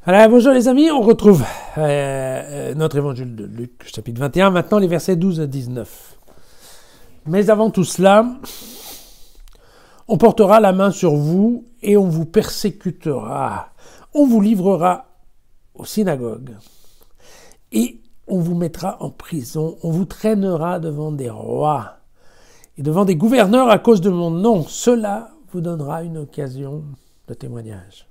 Alors, bonjour les amis, on retrouve notre évangile de Luc, chapitre 21, maintenant les versets 12 à 19. Mais avant tout cela, on portera la main sur vous et on vous persécutera. On vous livrera aux synagogues et on vous mettra en prison. On vous traînera devant des rois et devant des gouverneurs à cause de mon nom. Cela vous donnera une occasion de témoignage.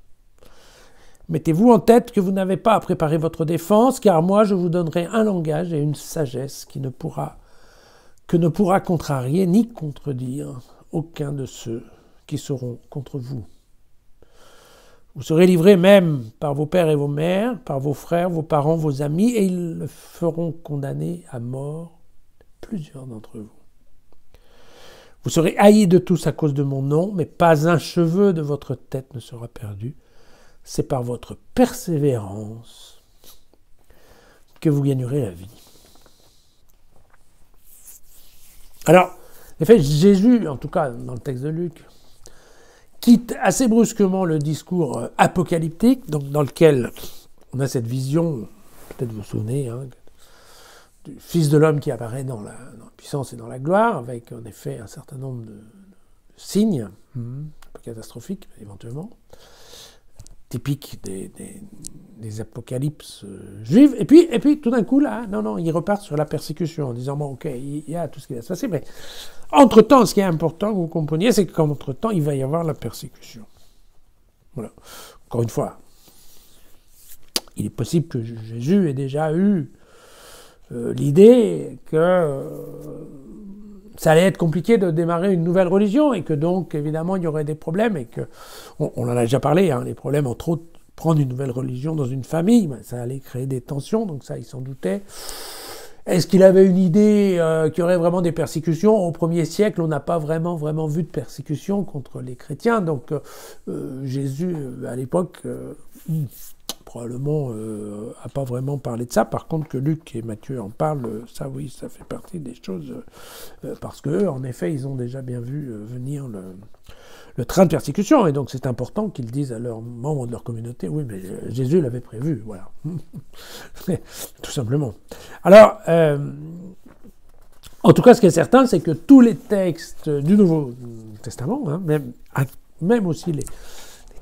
Mettez-vous en tête que vous n'avez pas à préparer votre défense, car moi je vous donnerai un langage et une sagesse que ne pourra contrarier ni contredire aucun de ceux qui seront contre vous. Vous serez livrés même par vos pères et vos mères, par vos frères, vos parents, vos amis, et ils le feront condamner à mort plusieurs d'entre vous. Vous serez haïs de tous à cause de mon nom, mais pas un cheveu de votre tête ne sera perdu. C'est par votre persévérance que vous gagnerez la vie. Alors, en effet, Jésus, en tout cas dans le texte de Luc, quitte assez brusquement le discours apocalyptique, donc dans lequel on a cette vision, peut-être vous vous souvenez, du Fils de l'homme qui apparaît dans la puissance et dans la gloire, avec en effet un certain nombre de signes, un peu catastrophiques éventuellement, typique des apocalypses juives, et puis tout d'un coup, là, ils repartent sur la persécution, en disant, bon, ok, il y a tout ce qui va se passer, mais entre-temps, ce qui est important que vous compreniez, c'est qu'entre-temps, il va y avoir la persécution. Voilà. Encore une fois, il est possible que Jésus ait déjà eu l'idée que ça allait être compliqué de démarrer une nouvelle religion et que donc, évidemment, il y aurait des problèmes et que, on en a déjà parlé, les problèmes entre autres, prendre une nouvelle religion dans une famille, ça allait créer des tensions, donc ça, il s'en doutait. Est-ce qu'il avait une idée qu'il y aurait vraiment des persécutions ? Au 1er siècle, on n'a pas vraiment vu de persécution contre les chrétiens, donc Jésus, à l'époque, probablement n'a pas vraiment parlé de ça. Par contre, que Luc et Matthieu en parlent, ça oui, ça fait partie des choses, parce qu'eux, en effet, ils ont déjà bien vu venir le train de persécution, et donc c'est important qu'ils disent à leurs membres de leur communauté, oui, mais Jésus l'avait prévu, voilà. Tout simplement. Alors, en tout cas, ce qui est certain, c'est que tous les textes du Nouveau Testament, même aussi les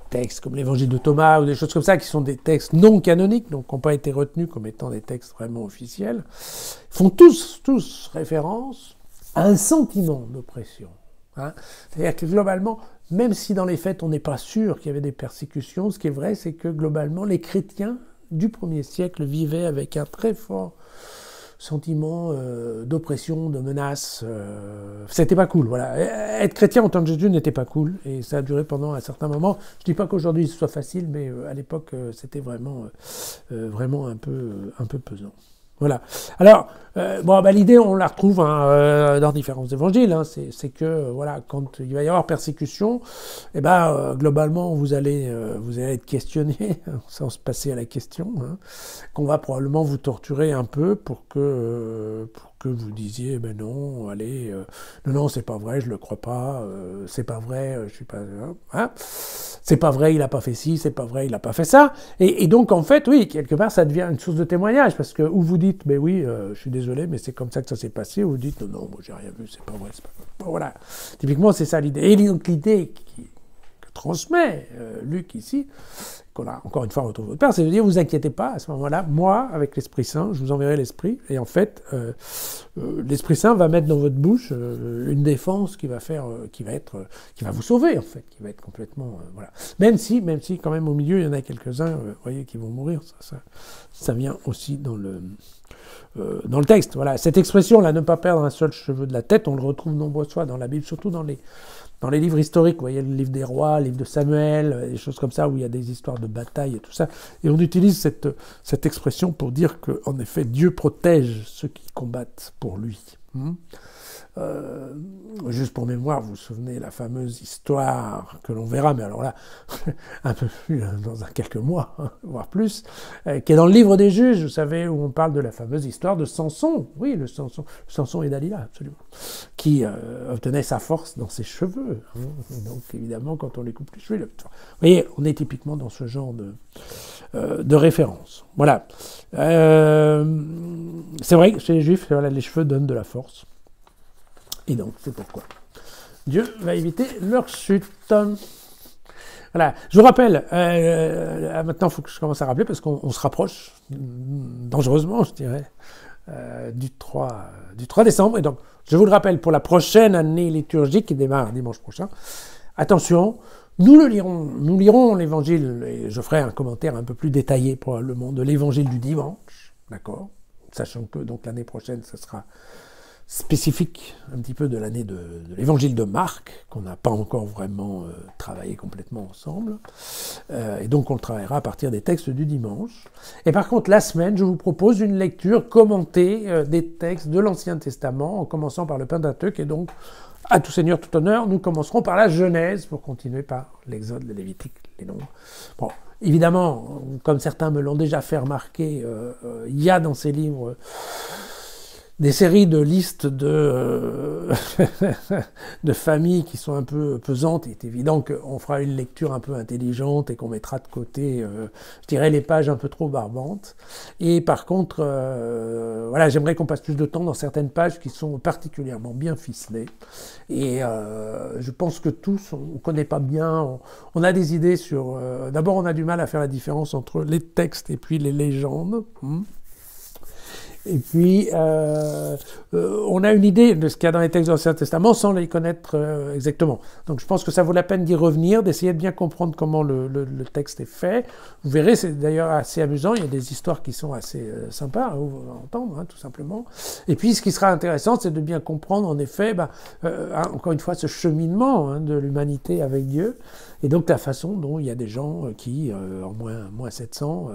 textes comme l'évangile de Thomas ou des choses comme ça, qui sont des textes non canoniques, donc qui n'ont pas été retenus comme étant des textes vraiment officiels, font tous référence à un sentiment d'oppression. C'est-à-dire que globalement, même si dans les faits on n'est pas sûr qu'il y avait des persécutions, ce qui est vrai, c'est que globalement les chrétiens du 1er siècle vivaient avec un très fort sentiment d'oppression, de menace. C'était pas cool, voilà. Être chrétien en temps de Jésus n'était pas cool, et ça a duré pendant un certain moment. Je dis pas qu'aujourd'hui ce soit facile, mais à l'époque c'était vraiment un peu pesant. Voilà. Alors, l'idée, on la retrouve dans différents évangiles. C'est que, voilà, quand il va y avoir persécution, globalement, vous allez être questionné, sans se passer à la question, qu'on va probablement vous torturer un peu pour que vous disiez, non, allez, non, c'est pas vrai, je le crois pas, c'est pas vrai, je suis pas, c'est pas vrai, il a pas fait ci, c'est pas vrai, il a pas fait ça, et donc en fait, oui, quelque part, ça devient une source de témoignage, parce que où vous dites, oui, je suis désolé, mais c'est comme ça que ça s'est passé, ou vous dites, non, moi j'ai rien vu, c'est pas vrai, c'est pas vrai. Bon, voilà, typiquement, c'est ça l'idée. Et donc l'idée que transmet Luc ici, qu'on a encore une fois retrouvé votre Père, c'est de dire, vous inquiétez pas, à ce moment-là, moi, avec l'Esprit Saint, je vous enverrai l'Esprit, et en fait, l'Esprit Saint va mettre dans votre bouche une défense qui va vous sauver, en fait, qui va être complètement, voilà. Même si, quand même, au milieu, il y en a quelques-uns, voyez, qui vont mourir, ça vient aussi dans le texte, voilà. Cette expression-là, ne pas perdre un seul cheveu de la tête, on le retrouve nombreuses fois dans la Bible, surtout dans les livres historiques, vous voyez, le livre des rois, le livre de Samuel, des choses comme ça, où il y a des histoires de bataille et tout ça. Et on utilise cette expression pour dire qu'en effet, Dieu protège ceux qui combattent pour lui. Juste pour mémoire, vous vous souvenez la fameuse histoire que l'on verra, mais alors là, un peu plus dans quelques mois, hein, voire plus, qui est dans le livre des Juges, vous savez, où on parle de la fameuse histoire de Samson, oui, le Samson et Dalila, absolument, qui obtenait sa force dans ses cheveux. Hein. Donc évidemment, quand on les coupe les cheveux, vous voyez, on est typiquement dans ce genre de référence. Voilà. C'est vrai que chez les Juifs, voilà, les cheveux donnent de la force. Et donc, c'est pourquoi Dieu va éviter leur chute. Voilà. Je vous rappelle, maintenant, il faut que je commence à rappeler, parce qu'on se rapproche, dangereusement, je dirais, du 3 décembre. Et donc, je vous le rappelle, pour la prochaine année liturgique qui démarre dimanche prochain, attention, nous lirons l'évangile, et je ferai un commentaire un peu plus détaillé probablement de l'évangile du dimanche, d'accord, sachant que donc l'année prochaine, ce sera spécifique un petit peu de l'année de l'évangile de Marc, qu'on n'a pas encore vraiment travaillé complètement ensemble, et donc on le travaillera à partir des textes du dimanche. Et par contre, la semaine, je vous propose une lecture commentée des textes de l'Ancien Testament, en commençant par le Pentateuque, et donc, à tout seigneur, tout honneur, nous commencerons par la Genèse, pour continuer par l'Exode, le Lévitique, les Nombres. Bon, évidemment, comme certains me l'ont déjà fait remarquer, il y a dans ces livres des séries de listes de familles qui sont un peu pesantes. Il est évident qu'on fera une lecture un peu intelligente et qu'on mettra de côté, je dirais, les pages un peu trop barbantes. Et par contre, voilà, j'aimerais qu'on passe plus de temps dans certaines pages qui sont particulièrement bien ficelées. Et je pense que tous, on ne connaît pas bien, on a des idées sur... D'abord, on a du mal à faire la différence entre les textes et puis les légendes. Et puis, on a une idée de ce qu'il y a dans les textes de l'Ancien Testament sans les connaître exactement. Donc je pense que ça vaut la peine d'y revenir, d'essayer de bien comprendre comment le texte est fait. Vous verrez, c'est d'ailleurs assez amusant, il y a des histoires qui sont assez sympas à entendre, hein, tout simplement. Et puis ce qui sera intéressant, c'est de bien comprendre en effet, encore une fois, ce cheminement hein, de l'humanité avec Dieu. Et donc la façon dont il y a des gens qui, en moins 700,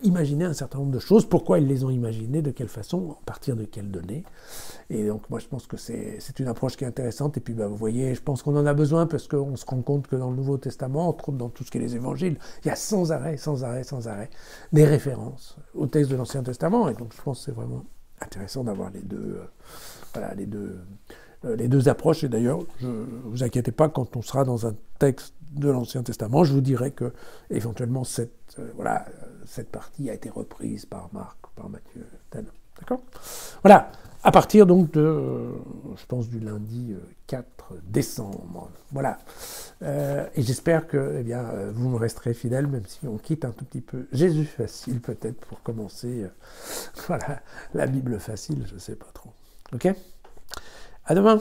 imaginaient un certain nombre de choses, pourquoi ils les ont imaginées, de quelle façon, à partir de quelles données. Et donc moi je pense que c'est une approche qui est intéressante. Et puis vous voyez, je pense qu'on en a besoin parce qu'on se rend compte que dans le Nouveau Testament, entre autres dans tout ce qui est les évangiles, il y a sans arrêt des références au texte de l'Ancien Testament. Et donc je pense que c'est vraiment intéressant d'avoir les deux approches. Et d'ailleurs, ne vous inquiétez pas, quand on sera dans un texte de l'Ancien Testament, je vous dirai que éventuellement cette partie a été reprise par Marc, par Matthieu, d'accord ? Voilà, à partir donc je pense du lundi 4 décembre. Voilà. Et j'espère que vous me resterez fidèles, même si on quitte un tout petit peu Jésus facile, peut-être, pour commencer la Bible facile, je ne sais pas trop. Ok ? À demain.